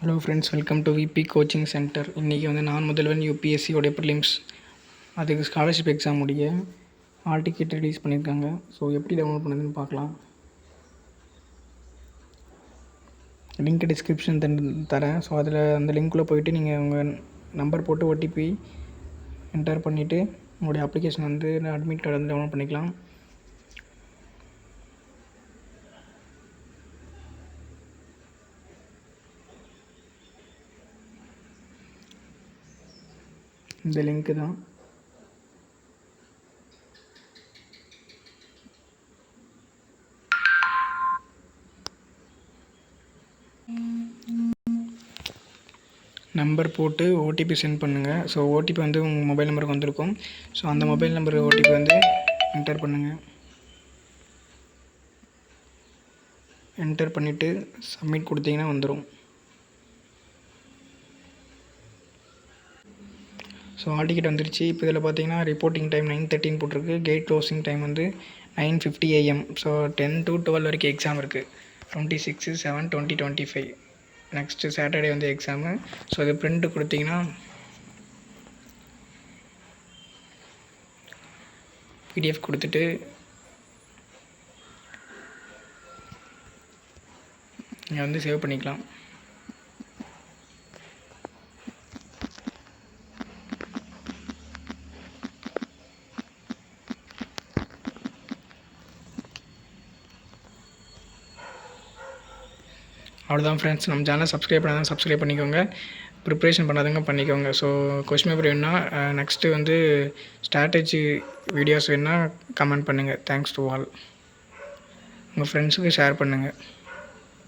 Hello friends, welcome to VP coaching centre. இன்றைக்கி வந்து நான் முதல்வன் யூபிஎஸ்சியோடைய ப்ரிலிம்ஸ் அதுக்கு ஸ்காலர்ஷிப் எக்ஸாம் உடைய ஹால் டிக்கெட் ரிலீஸ் பண்ணியிருக்காங்க. ஸோ எப்படி டவுன்லோட் பண்ணுறதுன்னு பார்க்கலாம். லிங்க் டிஸ்கிரிப்ஷன் தரேன். ஸோ அதில் அந்த லிங்க்குள்ளே போய்ட்டு நீங்கள் உங்கள் நம்பர் போட்டு ஓடிபி என்டர் பண்ணிவிட்டு உங்களுடைய அப்ளிகேஷன் வந்து அட்மிட் கார்டு வந்து டவுன்லோட் பண்ணிக்கலாம். இந்த லிங்க்கு தான். நம்பர் போட்டு ஓடிபி சென்ட் பண்ணுங்கள். ஸோ ஓடிபி வந்து உங்கள் மொபைல் நம்பருக்கு வந்திருக்கும். ஸோ அந்த மொபைல் நம்பர் ஓடிபி வந்து என்டர் பண்ணுங்கள். என்டர் பண்ணிவிட்டு சப்மிட் கொடுத்தீங்கன்னா வந்துடும். ஸோ ஹால் டிக்கெட் வந்துருச்சு. இப்போ இதில் பார்த்தீங்கன்னா ரிப்போர்ட்டிங் டைம் 9:13 போட்டிருக்கு. கேட் க்ளோசிங் டைம் வந்து 9:50 AM. ஸோ 10 to 12 வரைக்கும் எக்ஸாம் இருக்குது. 26/7/2025 நெக்ஸ்ட்டு சாட்டர்டே வந்து எக்ஸாமு. ஸோ இது பிரிண்ட் கொடுத்தீங்கன்னா பிடிஎஃப் கொடுத்துட்டு நீங்கள் வந்து சேவ் பண்ணிக்கலாம். அவ்வளோதான் ஃப்ரெண்ட்ஸ். நம்ம சேனலை சப்ஸ்கிரைப் பண்ணாதான் சப்ஸ்கிரைப் பண்ணிக்கோங்க. ப்ரிப்ரேஷன் பண்ணாதவங்க பண்ணிக்கோங்க. ஸோ கொஸ்டின் பேப்பர் வேணுன்னா நெக்ஸ்ட்டு வந்து ஸ்ட்ராட்டஜி வீடியோஸ் வேணுன்னா கமெண்ட் பண்ணுங்கள். Thanks to all. உங்கள் ஃப்ரெண்ட்ஸுக்கு ஷேர் பண்ணுங்கள்.